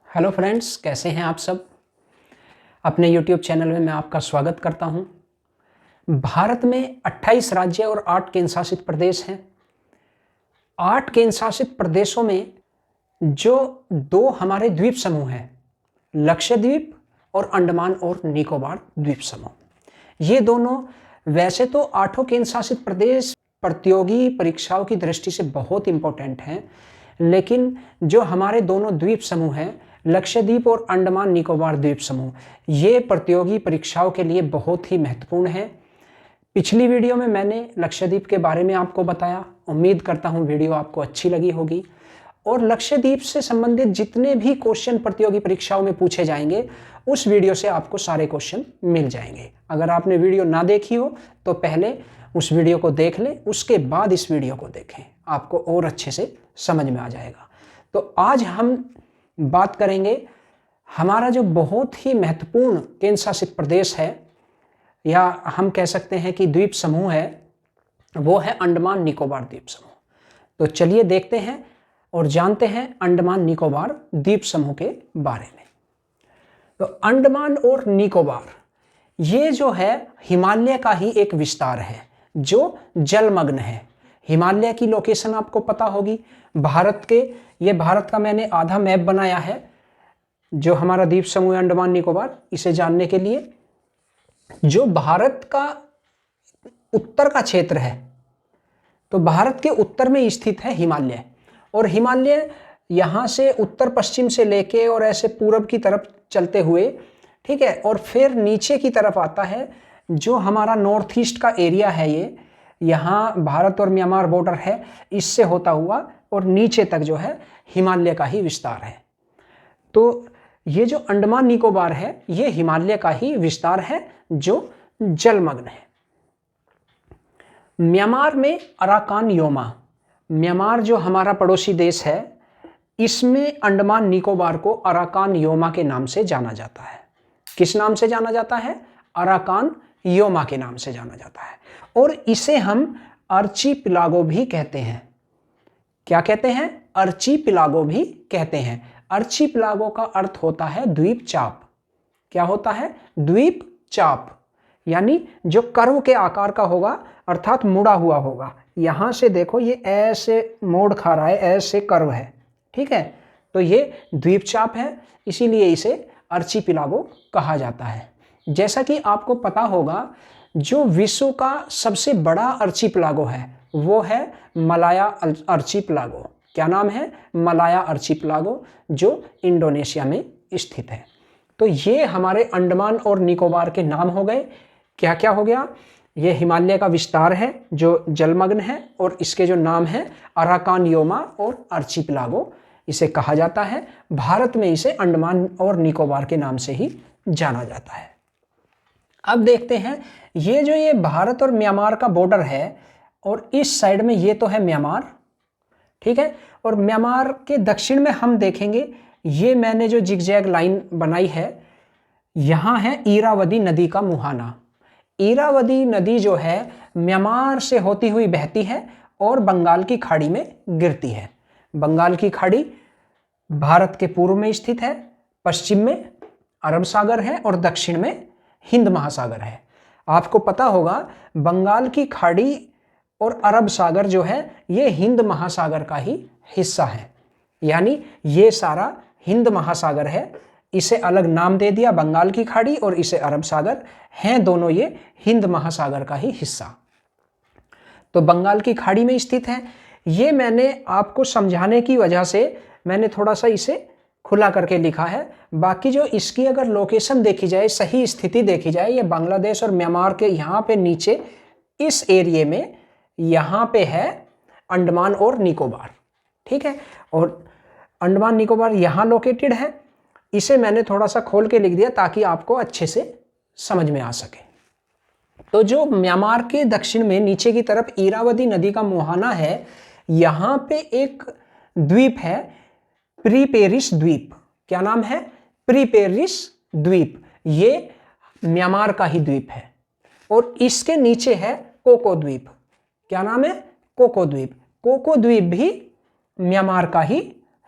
Hello friends, कैसे हैं आप सब। अपने यूट्यूब चैनल में मैं आपका स्वागत करता हूं। भारत में 28 राज्य और 8 केंद्र शासित प्रदेश हैं। 8 केंद्र शासित प्रदेशों में जो दो हमारे द्वीप समूह हैं, लक्षद्वीप और अंडमान और निकोबार द्वीप समूह, ये दोनों वैसे तो आठों केंद्र शासित प्रदेश प्रतियोगी परीक्षाओं की दृष्टि से बहुत इंपॉर्टेंट हैं, लेकिन जो हमारे दोनों द्वीप समूह हैं, लक्षद्वीप और अंडमान निकोबार द्वीप समूह, ये प्रतियोगी परीक्षाओं के लिए बहुत ही महत्वपूर्ण है। पिछली वीडियो में मैंने लक्षद्वीप के बारे में आपको बताया। उम्मीद करता हूँ वीडियो आपको अच्छी लगी होगी। और लक्षद्वीप से संबंधित जितने भी क्वेश्चन प्रतियोगी परीक्षाओं में पूछे जाएंगे, उस वीडियो से आपको सारे क्वेश्चन मिल जाएंगे। अगर आपने वीडियो ना देखी हो तो पहले उस वीडियो को देख लें, उसके बाद इस वीडियो को देखें, आपको और अच्छे से समझ में आ जाएगा। तो आज हम बात करेंगे हमारा जो बहुत ही महत्वपूर्ण केंद्र शासित प्रदेश है, या हम कह सकते हैं कि द्वीप समूह है, वो है अंडमान निकोबार द्वीप समूह। तो चलिए देखते हैं और जानते हैं अंडमान निकोबार द्वीप समूह के बारे में। तो अंडमान और निकोबार ये जो है हिमालय का ही एक विस्तार है जो जलमग्न है। हिमालय की लोकेशन आपको पता होगी। ये भारत का मैंने आधा मैप बनाया है, जो हमारा द्वीप समूह है अंडमान निकोबार, इसे जानने के लिए। जो भारत का उत्तर का क्षेत्र है, तो भारत के उत्तर में स्थित है हिमालय, और हिमालय यहाँ से उत्तर पश्चिम से लेके और ऐसे पूरब की तरफ चलते हुए, ठीक है, और फिर नीचे की तरफ आता है। जो हमारा नॉर्थ ईस्ट का एरिया है, ये यहाँ भारत और म्यांमार बॉर्डर है, इससे होता हुआ और नीचे तक जो है हिमालय का ही विस्तार है। तो ये जो अंडमान निकोबार है, ये हिमालय का ही विस्तार है जो जलमग्न है। म्यांमार में अराकान योमा, म्यांमार जो हमारा पड़ोसी देश है, इसमें अंडमान निकोबार को अराकान योमा के नाम से जाना जाता है। किस नाम से जाना जाता है? अराकान योमा के नाम से जाना जाता है। और इसे हम अर्चिपिलागो भी कहते हैं। क्या कहते हैं? अर्चिपिलागो भी कहते हैं। अर्चिपिलागो का अर्थ होता है द्वीप चाप। क्या होता है? द्वीप चाप, यानी जो कर्व के आकार का होगा, अर्थात मुड़ा हुआ होगा। यहां से देखो, ये ऐसे मोड़ खा रहा है, ऐसे कर्व है, ठीक है, तो ये द्वीप चाप है, इसीलिए इसे अर्चिपिलागो कहा जाता है। जैसा कि आपको पता होगा, जो विश्व का सबसे बड़ा अर्चिपिलागो है वो है मलाया अर्चिपिलागो। क्या नाम है? मलाया अर्चिपिलागो, जो इंडोनेशिया में स्थित है। तो ये हमारे अंडमान और निकोबार के नाम हो गए। क्या क्या हो गया? ये हिमालय का विस्तार है जो जलमग्न है, और इसके जो नाम है अराकान योमा और अर्चिपिलागो, इसे कहा जाता है। भारत में इसे अंडमान और निकोबार के नाम से ही जाना जाता है। अब देखते हैं, ये भारत और म्यांमार का बॉर्डर है, और इस साइड में ये तो है म्यांमार, ठीक है, और म्यांमार के दक्षिण में हम देखेंगे, ये मैंने जो जिगजैग लाइन बनाई है, यहाँ है इरावदी नदी का मुहाना। इरावदी नदी जो है म्यांमार से होती हुई बहती है और बंगाल की खाड़ी में गिरती है। बंगाल की खाड़ी भारत के पूर्व में स्थित है, पश्चिम में अरब सागर है और दक्षिण में हिंद महासागर है। आपको पता होगा, बंगाल की खाड़ी और अरब सागर जो है, ये हिंद महासागर का ही हिस्सा है, यानी ये सारा हिंद महासागर है। इसे अलग नाम दे दिया बंगाल की खाड़ी, और इसे अरब सागर, हैं दोनों ये हिंद महासागर का ही हिस्सा। तो बंगाल की खाड़ी में स्थित है। ये मैंने आपको समझाने की वजह से मैंने थोड़ा सा इसे खुला करके लिखा है। बाकी जो इसकी अगर लोकेशन देखी जाए, सही स्थिति देखी जाए, ये बांग्लादेश और म्यांमार के यहाँ पे नीचे इस एरिए में, यहाँ पे है अंडमान और निकोबार, ठीक है, और अंडमान निकोबार यहाँ लोकेटेड है। इसे मैंने थोड़ा सा खोल के लिख दिया ताकि आपको अच्छे से समझ में आ सके। तो जो म्यांमार के दक्षिण में नीचे की तरफ इरावदी नदी का मुहाना है, यहाँ पे एक द्वीप है, प्रीपेरिस द्वीप। क्या नाम है? प्रीपेरिस द्वीप। ये म्यांमार का ही द्वीप है। और इसके नीचे है कोको द्वीप। क्या नाम है? कोको द्वीप। कोको द्वीप भी म्यांमार का ही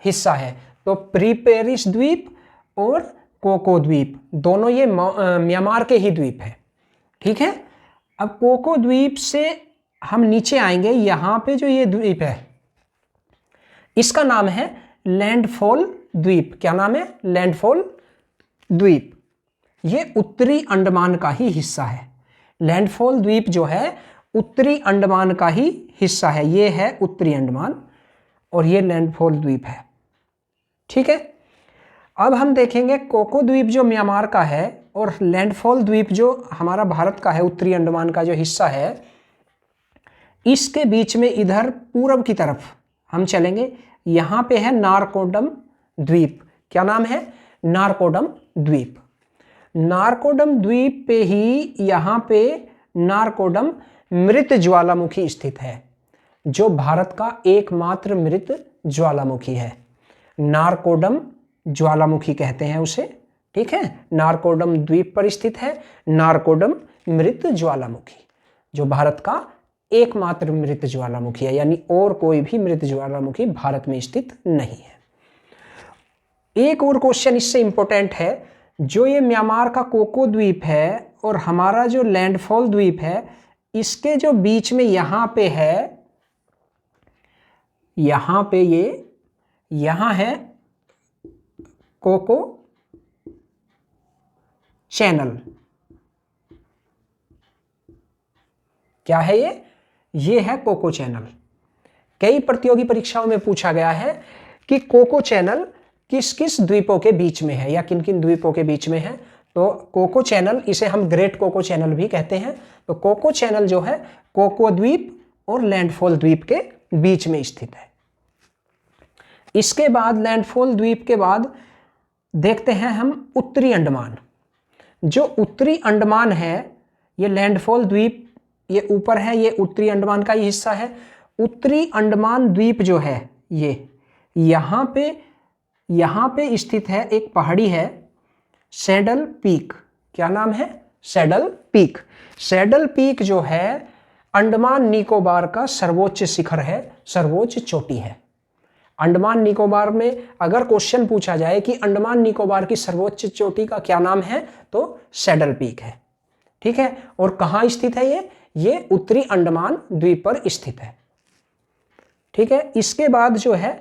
हिस्सा है। तो प्रीपेरिस द्वीप और कोको द्वीप, दोनों ये म्यांमार के ही द्वीप है। ठीक है, अब कोको द्वीप से हम नीचे आएंगे, यहां पे जो ये द्वीप है इसका नाम है लैंडफॉल द्वीप। क्या नाम है? लैंडफॉल द्वीप। ये उत्तरी अंडमान का ही हिस्सा है। लैंडफॉल द्वीप जो है उत्तरी अंडमान का ही हिस्सा है। ये है उत्तरी अंडमान और ये लैंडफॉल द्वीप है। ठीक है, अब हम देखेंगे कोको द्वीप जो म्यांमार का है और लैंडफॉल द्वीप जो हमारा भारत का है, उत्तरी अंडमान का जो हिस्सा है, इसके बीच में इधर पूरब की तरफ हम चलेंगे। यहां पे है नारकोडम द्वीप। क्या नाम है? नारकोडम द्वीप। नारकोडम द्वीप पे ही यहां पे नारकोडम मृत ज्वालामुखी स्थित है, जो भारत का एकमात्र मृत ज्वालामुखी है। नारकोडम ज्वालामुखी कहते हैं उसे। ठीक है, नारकोडम द्वीप पर स्थित है नारकोडम मृत ज्वालामुखी, जो भारत का एकमात्र मृत ज्वालामुखी है, यानी और कोई भी मृत ज्वालामुखी भारत में स्थित नहीं है। एक और क्वेश्चन इससे इंपॉर्टेंट है, जो ये म्यांमार का कोको द्वीप है और हमारा जो लैंडफॉल द्वीप है, इसके जो बीच में यहां पे है, यहां पे यहां है कोको चैनल। क्या है ये? ये है कोको चैनल। कई प्रतियोगी परीक्षाओं में पूछा गया है कि कोको चैनल किस किस द्वीपों के बीच में है या किन किन द्वीपों के बीच में है। तो कोको चैनल, इसे हम ग्रेट कोको चैनल भी कहते हैं। तो कोको चैनल जो है कोको द्वीप और लैंडफॉल द्वीप के बीच में स्थित है। इसके बाद लैंडफॉल द्वीप के बाद देखते हैं हम उत्तरी अंडमान। जो उत्तरी अंडमान है, ये लैंडफॉल द्वीप ये ऊपर है, ये उत्तरी अंडमान का ही हिस्सा है। उत्तरी अंडमान द्वीप जो है ये यहाँ पे स्थित है, एक पहाड़ी है सैडल पीक। क्या नाम है? Saddle peak. सैडल पीक जो है अंडमान निकोबार का सर्वोच्च शिखर है, सर्वोच्च चोटी है। अंडमान निकोबार में अगर क्वेश्चन पूछा जाए कि अंडमान निकोबार की सर्वोच्च चोटी का क्या नाम है, तो सैडल पीक है। ठीक है, और कहाँ स्थित है ये उत्तरी अंडमान द्वीप पर स्थित है। ठीक है, इसके बाद जो है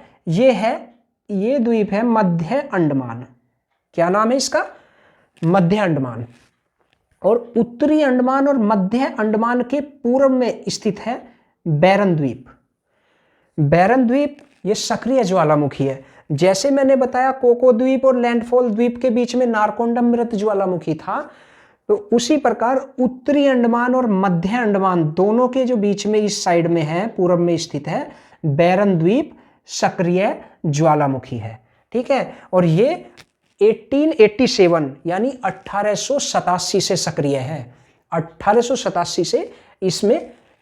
ये द्वीप है मध्य अंडमान। क्या नाम है इसका? मध्य अंडमान। और उत्तरी अंडमान और मध्य अंडमान के पूर्व में स्थित है बैरन द्वीप। बैरन द्वीप ये सक्रिय ज्वालामुखी है। जैसे मैंने बताया कोको द्वीप और लैंडफॉल द्वीप के बीच में नारकोंडम मृत ज्वालामुखी था, तो उसी प्रकार उत्तरी अंडमान और मध्य अंडमान दोनों के जो बीच में इस साइड में है, पूर्व में स्थित है बैरन द्वीप, सक्रिय ज्वालामुखी है। ठीक है, और ये 1887 यानी 1887 से सक्रिय है। 1887 से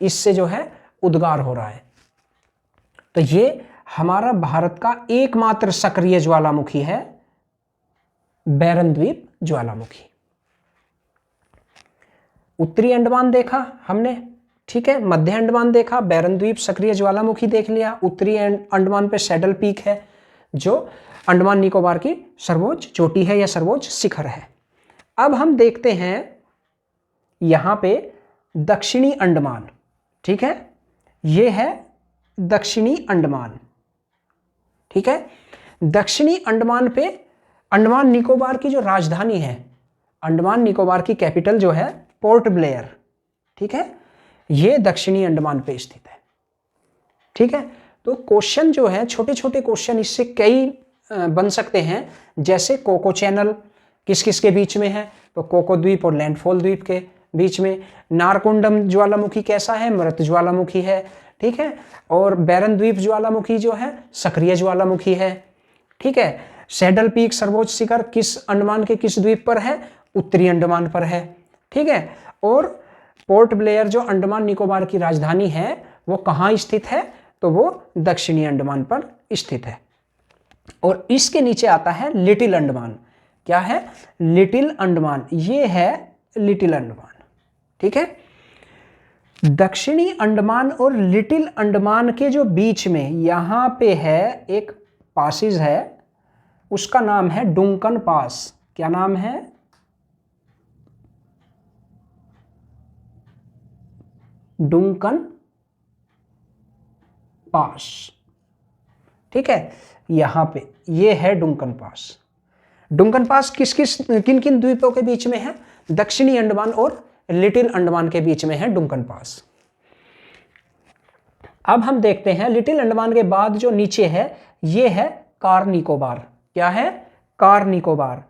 इससे जो है उद्गार हो रहा है। तो ये हमारा भारत का एकमात्र सक्रिय ज्वालामुखी है बैरन द्वीप ज्वालामुखी। उत्तरी अंडमान देखा हमने, ठीक है, मध्य अंडमान देखा, बैरन द्वीप सक्रिय ज्वालामुखी देख लिया। उत्तरी अंडमान पे सैडल पीक है, जो अंडमान निकोबार की सर्वोच्च चोटी है या सर्वोच्च शिखर है। अब हम देखते हैं यहां पे दक्षिणी अंडमान। ठीक है, ये है दक्षिणी अंडमान। ठीक है, दक्षिणी अंडमान पे अंडमान निकोबार की जो राजधानी है, अंडमान निकोबार की कैपिटल जो है पोर्ट ब्लेयर। ठीक है, ये दक्षिणी अंडमान पे स्थित है। ठीक है, तो क्वेश्चन जो है छोटे छोटे क्वेश्चन इससे कई बन सकते हैं। जैसे कोको चैनल किस किस के बीच में है, तो कोको द्वीप और लैंडफॉल द्वीप के बीच में। नारकोंडम ज्वालामुखी कैसा है? मृत ज्वालामुखी है। ठीक है, और बैरन द्वीप ज्वालामुखी जो है सक्रिय ज्वालामुखी है। ठीक है, सैडल पीक सर्वोच्च शिखर किस अंडमान के किस द्वीप पर है? उत्तरी अंडमान पर है। ठीक है, और पोर्ट ब्लेयर जो अंडमान निकोबार की राजधानी है वो कहाँ स्थित है? तो वो दक्षिणी अंडमान पर स्थित है। और इसके नीचे आता है लिटिल अंडमान। क्या है? लिटिल अंडमान। ये है लिटिल अंडमान। ठीक है, दक्षिणी अंडमान और लिटिल अंडमान के जो बीच में यहां पे है एक पासेज है, उसका नाम है डुंकन पास। क्या नाम है? डुंकन पास। ठीक है, यहां पे ये है डुंकन पास। डुंकन पास किन किन द्वीपों के बीच में है? दक्षिणी अंडमान और लिटिल अंडमान के बीच में है डुंकन पास। अब हम देखते हैं लिटिल अंडमान के बाद जो नीचे है ये है कार निकोबार। क्या है? कार निकोबार।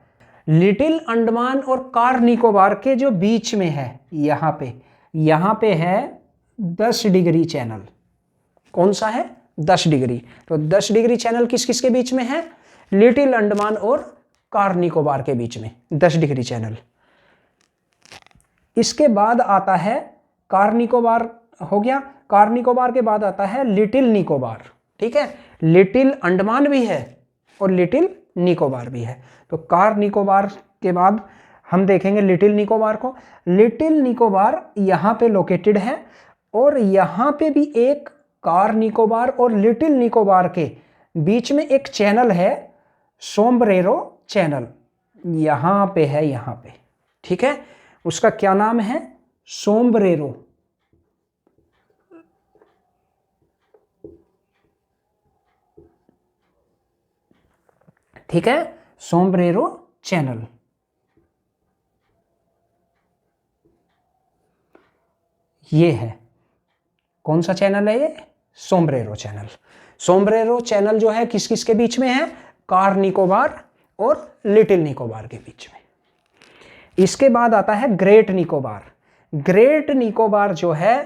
लिटिल अंडमान और कार निकोबार के जो बीच में है यहां पे है 10 डिग्री चैनल। कौन सा है? 10 डिग्री। तो 10 डिग्री चैनल किस किस के बीच में है? लिटिल अंडमान और कार निकोबार के बीच में 10 डिग्री चैनल। इसके बाद आता है कार निकोबार, हो गया। कार निकोबार के बाद आता है लिटिल निकोबार। ठीक है, लिटिल अंडमान भी है और लिटिल निकोबार भी है। तो कार निकोबार के बाद हम देखेंगे लिटिल निकोबार को। लिटिल निकोबार यहाँ पे लोकेटेड है और यहाँ पे भी एक कार निकोबार और लिटिल निकोबार के बीच में एक चैनल है, सोम्ब्रेरो चैनल। यहाँ पे है, यहाँ पे। ठीक है, उसका क्या नाम है? सोम्ब्रेरो। ठीक है, सोम्ब्रेरो चैनल। ये है, कौन सा चैनल है ये? Sombrero channel. सोम्ब्रेरो चैनल जो है किस किस के बीच में है? कार निकोबार और लिटिल निकोबार के बीच में। इसके बाद आता है ग्रेट निकोबार। ग्रेट निकोबार जो है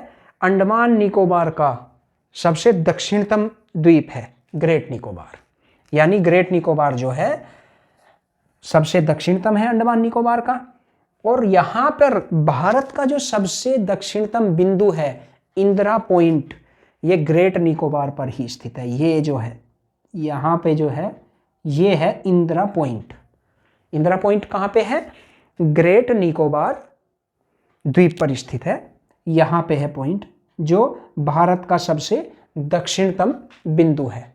अंडमान निकोबार का सबसे दक्षिणतम द्वीप है। ग्रेट निकोबार, यानी ग्रेट निकोबार जो है सबसे दक्षिणतम है अंडमान निकोबार का। और यहां पर भारत का जो सबसे दक्षिणतम बिंदु है इंदिरा पॉइंट, ये ग्रेट निकोबार पर ही स्थित है। ये जो है यहां पे जो है ये है इंदिरा पॉइंट। इंदिरा पॉइंट कहां पे है? ग्रेट निकोबार द्वीप पर स्थित है। यहां पे है पॉइंट जो भारत का सबसे दक्षिणतम बिंदु है।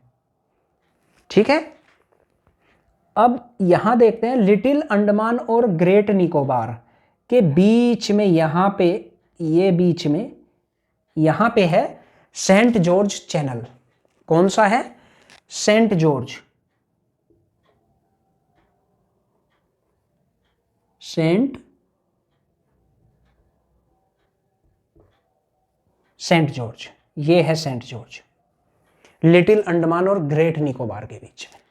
ठीक है, अब यहां देखते हैं लिटिल अंडमान और ग्रेट निकोबार के बीच में, यहां पे ये बीच में यहां पे है सेंट जॉर्ज चैनल। कौन सा है? Saint George. सेंट जॉर्ज, ये है सेंट जॉर्ज लिटिल अंडमान और ग्रेट निकोबार के बीच में।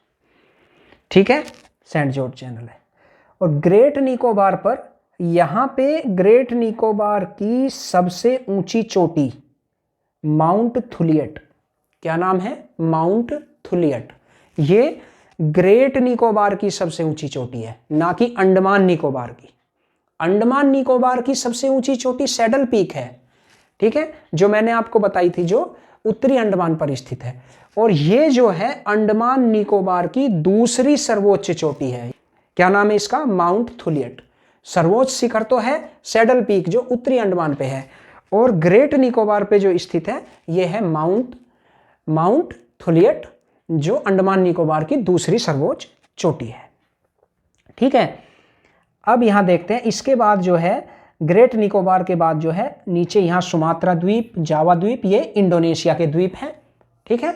ठीक है, सेंट जॉर्ज चैनल है। और ग्रेट निकोबार पर यहां पे ग्रेट निकोबार की सबसे ऊंची चोटी माउंट थुलियट। क्या नाम है? माउंट थुलियट। ये ग्रेट निकोबार की सबसे ऊंची चोटी है, ना कि अंडमान निकोबार की। अंडमान निकोबार की सबसे ऊंची चोटी सैडल पीक है। ठीक है, जो मैंने आपको बताई थी, जो उत्तरी अंडमान पर स्थित है। और ये जो है अंडमान निकोबार की दूसरी सर्वोच्च चोटी है। क्या नाम है इसका? माउंट थुलियट। सर्वोच्च शिखर तो है सैडल पीक जो उत्तरी अंडमान पे है, और ग्रेट निकोबार पे जो स्थित है ये है माउंट थुलियट, जो अंडमान निकोबार की दूसरी सर्वोच्च चोटी है। ठीक है, अब यहां देखते हैं इसके बाद जो है ग्रेट निकोबार के बाद जो है नीचे यहां सुमात्रा द्वीप, जावा द्वीप, ये इंडोनेशिया के द्वीप हैं। ठीक है,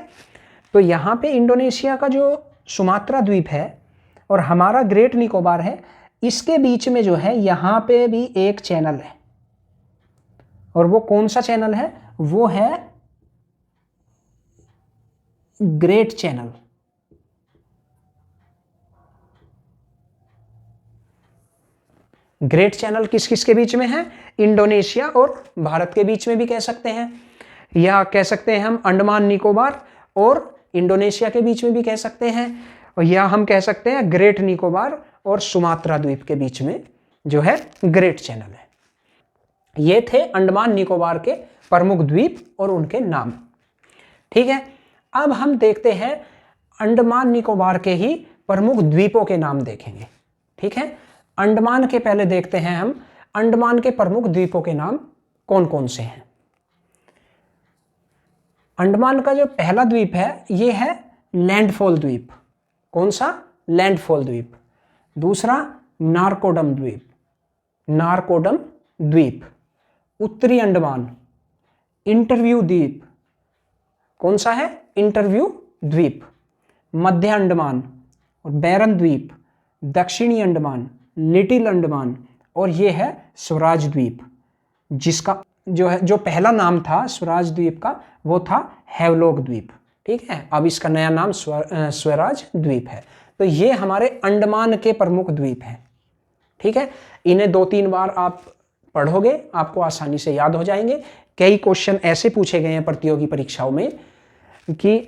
तो यहां पे इंडोनेशिया का जो सुमात्रा द्वीप है और हमारा ग्रेट निकोबार है, इसके बीच में जो है यहां पे भी एक चैनल है। और वो कौन सा चैनल है? वो है ग्रेट चैनल। ग्रेट चैनल किस किस के बीच में है? इंडोनेशिया और भारत के बीच में भी कह सकते हैं, या कह सकते हैं हम अंडमान निकोबार और इंडोनेशिया के बीच में भी कह सकते हैं, या हम कह सकते हैं ग्रेट निकोबार और सुमात्रा द्वीप के बीच में जो है ग्रेट चैनल है। ये थे अंडमान निकोबार के प्रमुख द्वीप और उनके नाम। ठीक है, अब हम देखते हैं अंडमान निकोबार के ही प्रमुख द्वीपों के नाम देखेंगे। ठीक है, अंडमान के पहले देखते हैं हम अंडमान के प्रमुख द्वीपों के नाम कौन कौन से हैं। अंडमान का जो पहला द्वीप है ये है लैंडफॉल द्वीप। कौन सा? लैंडफॉल द्वीप। दूसरा नारकोडम द्वीप, नारकोडम द्वीप। उत्तरी अंडमान, इंटरव्यू द्वीप। कौन सा है? इंटरव्यू द्वीप। मध्य अंडमान और बैरन द्वीप। दक्षिणी अंडमान, लिटिल अंडमान, और ये है स्वराज द्वीप, जिसका जो पहला नाम था स्वराज द्वीप का वो था हैवलॉक द्वीप। ठीक है, अब इसका नया नाम स्वराज द्वीप है। तो ये हमारे अंडमान के प्रमुख द्वीप हैं। ठीक है, इन्हें 2-3 बार आप पढ़ोगे, आपको आसानी से याद हो जाएंगे। कई क्वेश्चन ऐसे पूछे गए हैं प्रतियोगी परीक्षाओं में कि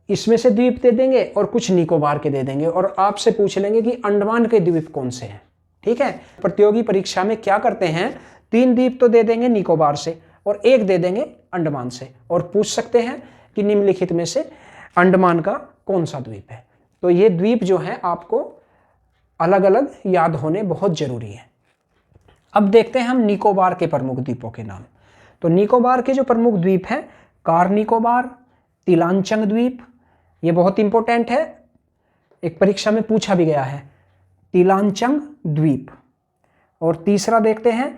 इसमें से द्वीप दे देंगे और कुछ निकोबार के दे देंगे और आपसे पूछ लेंगे कि अंडमान के द्वीप कौन से हैं। ठीक है, प्रतियोगी परीक्षा में क्या करते हैं, 3 द्वीप तो दे देंगे निकोबार से और 1 दे देंगे अंडमान से, और पूछ सकते हैं कि निम्नलिखित में से अंडमान का कौन सा द्वीप है। तो ये द्वीप जो है आपको अलग अलग याद होने बहुत जरूरी है। अब देखते हैं हम निकोबार के प्रमुख द्वीपों के नाम। तो निकोबार के जो प्रमुख द्वीप हैं, कार निकोबार, तिलांचंग द्वीप, ये बहुत इंपॉर्टेंट है, एक परीक्षा में पूछा भी गया है, तिलांचंग द्वीप। और तीसरा देखते हैं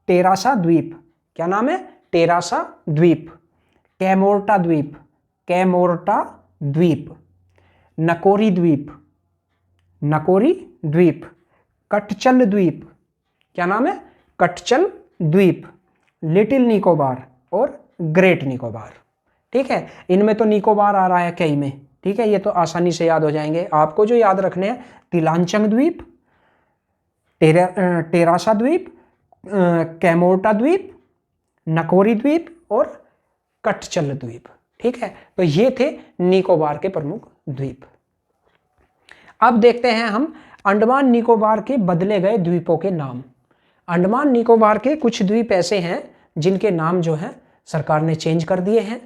टेरासा द्वीप। क्या नाम है? टेरासा द्वीप। कैमोर्टा द्वीप, कैमोर्टा द्वीप। नकोरी द्वीप, नकोरी द्वीप। कटचल द्वीप, क्या नाम है? कटचल द्वीप। लिटिल निकोबार और ग्रेट निकोबार। ठीक है, इनमें तो निकोबार आ रहा है कई में। ठीक है, ये तो आसानी से याद हो जाएंगे। आपको जो याद रखने हैं, तिलांचंग द्वीप, टेरासा द्वीप, कैमोर्टा द्वीप, नकोरी द्वीप और कटचल द्वीप। ठीक है, तो ये थे निकोबार के प्रमुख द्वीप। अब देखते हैं हम अंडमान निकोबार के बदले गए द्वीपों के नाम। अंडमान निकोबार के कुछ द्वीप ऐसे हैं जिनके नाम जो है सरकार ने चेंज कर दिए हैं।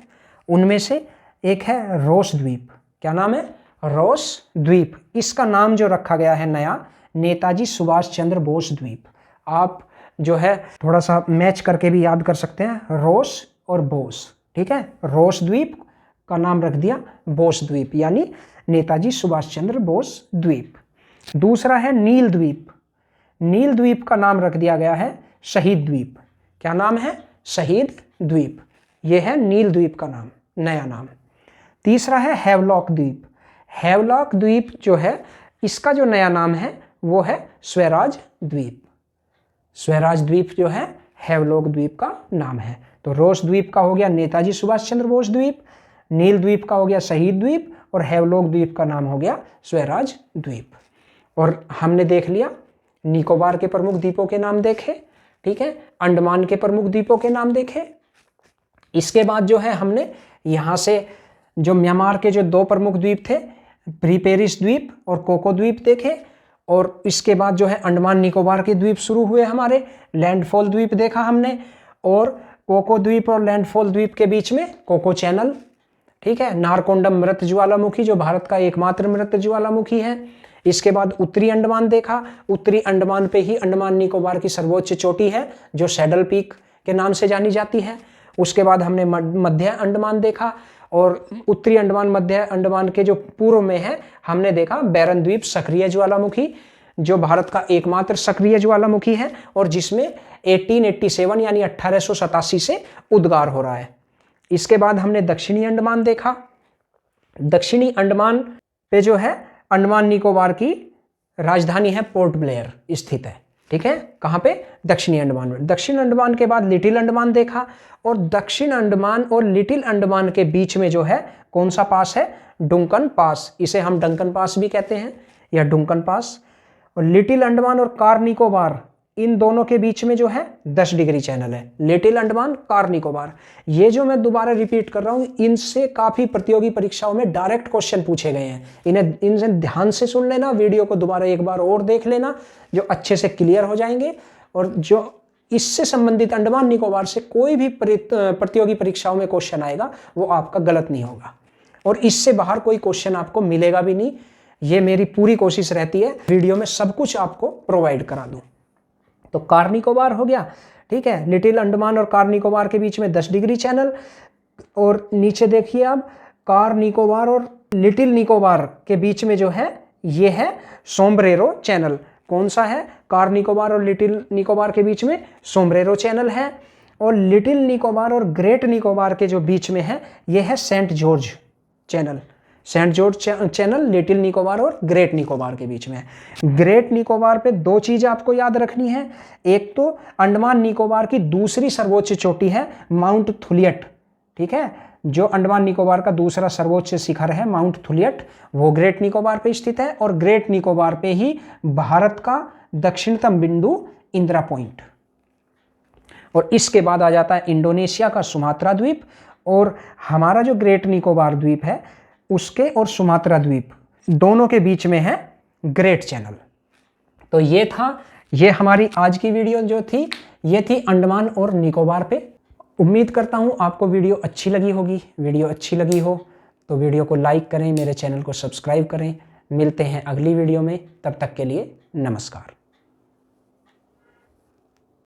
उनमें से एक है रोस द्वीप। क्या नाम है? रोस द्वीप। इसका नाम जो रखा गया है नया, नेताजी सुभाष चंद्र बोस द्वीप। आप जो है थोड़ा सा मैच करके भी याद कर सकते हैं, रोस और बोस। ठीक है, रोस द्वीप का नाम रख दिया बोस द्वीप, यानी नेताजी सुभाष चंद्र बोस द्वीप। दूसरा है नील द्वीप। नील द्वीप का नाम रख दिया गया है शहीद द्वीप। क्या नाम है? शहीद द्वीप। यह है नील द्वीप का नाम, नया नाम। तीसरा है हैवलॉक द्वीप। हैवलॉक द्वीप जो है, इसका जो नया नाम है वो है स्वराज द्वीप। स्वराज द्वीप जो है हैवलॉक द्वीप का नाम है। तो रोस द्वीप का हो गया नेताजी सुभाष चंद्र बोस द्वीप, नील द्वीप का हो गया शहीद द्वीप, और हैवलॉक द्वीप का नाम हो गया स्वराज द्वीप। और हमने देख लिया निकोबार के प्रमुख द्वीपों के नाम देखे। ठीक है, अंडमान के प्रमुख द्वीपों के नाम देखे। इसके बाद जो है हमने यहाँ से जो म्यांमार के जो 2 प्रमुख द्वीप थे, प्रीपेरिस द्वीप और कोको द्वीप देखे। और इसके बाद जो है अंडमान निकोबार के द्वीप शुरू हुए हमारे। लैंडफॉल द्वीप देखा हमने, और कोको द्वीप और लैंडफॉल द्वीप के बीच में कोको चैनल। ठीक है, नारकोंडम मृत ज्वालामुखी जो भारत का एकमात्र मृत ज्वालामुखी है। इसके बाद उत्तरी अंडमान देखा। उत्तरी अंडमान पे ही अंडमान निकोबार की सर्वोच्च चोटी है जो सैडल पीक के नाम से जानी जाती है। उसके बाद हमने मध्य अंडमान देखा, और उत्तरी अंडमान मध्य अंडमान के जो पूर्व में है हमने देखा बैरन द्वीप सक्रिय ज्वालामुखी, जो भारत का एकमात्र सक्रिय ज्वालामुखी है और जिसमें 1887 यानी 1887 से उद्गार हो रहा है। इसके बाद हमने दक्षिणी अंडमान देखा। दक्षिणी अंडमान पे जो है अंडमान निकोबार की राजधानी है पोर्ट ब्लेयर स्थित है। ठीक है, कहाँ पे? दक्षिणी अंडमान में। दक्षिण अंडमान के बाद लिटिल अंडमान देखा, और दक्षिण अंडमान और लिटिल अंडमान के बीच में जो है कौन सा पास है? डुंकन पास। इसे हम डंकन पास भी कहते हैं, या डुंकन पास। और लिटिल अंडमान और कार निकोबार, इन दोनों के बीच में जो है 10 डिग्री चैनल है। Little Andaman, car Nicobar. ये जो मैं दोबारा रिपीट कर रहा हूँ, इनसे काफ़ी प्रतियोगी परीक्षाओं में डायरेक्ट क्वेश्चन पूछे गए हैं। इनसे ध्यान से सुन लेना, वीडियो को दोबारा एक बार और देख लेना, जो अच्छे से क्लियर हो जाएंगे। और जो इससे संबंधित अंडमान निकोबार से कोई भी प्रतियोगी परीक्षाओं में क्वेश्चन आएगा वो आपका गलत नहीं होगा, और इससे बाहर कोई क्वेश्चन आपको मिलेगा भी नहीं। ये मेरी पूरी कोशिश रहती है वीडियो में सब कुछ आपको प्रोवाइड करा दूं। तो कार निकोबार हो गया। ठीक है, लिटिल अंडमान और कार निकोबार के बीच में 10 डिग्री चैनल। और नीचे देखिए आप, कार निकोबार और लिटिल निकोबार के बीच में जो है ये है सोम्ब्रेरो चैनल। कौन सा है? कार निकोबार और लिटिल निकोबार के बीच में सोम्ब्रेरो चैनल है, और लिटिल निकोबार और ग्रेट निकोबार के जो बीच में है ये है Saint George Channel. Saint George Channel Little Nicobar और ग्रेट निकोबार के बीच में है। ग्रेट निकोबार पे दो चीज़ आपको याद रखनी है। एक तो अंडमान निकोबार की दूसरी सर्वोच्च चोटी है माउंट थुलियट, ठीक है। जो अंडमान निकोबार का दूसरा सर्वोच्च शिखर है माउंट थुलियट, वो ग्रेट निकोबार पे स्थित है, और ग्रेट निकोबार पे ही भारत का दक्षिणतम बिंदु इंदिरा पॉइंट। और इसके बाद आ जाता है इंडोनेशिया का सुमात्रा द्वीप, और हमारा जो ग्रेट निकोबार द्वीप है उसके और सुमात्रा द्वीप दोनों के बीच में है ग्रेट चैनल। तो ये हमारी आज की वीडियो जो थी, ये थी अंडमान और निकोबार पे। उम्मीद करता हूँ आपको वीडियो अच्छी लगी होगी। वीडियो अच्छी लगी हो तो वीडियो को लाइक करें, मेरे चैनल को सब्सक्राइब करें। मिलते हैं अगली वीडियो में, तब तक के लिए नमस्कार।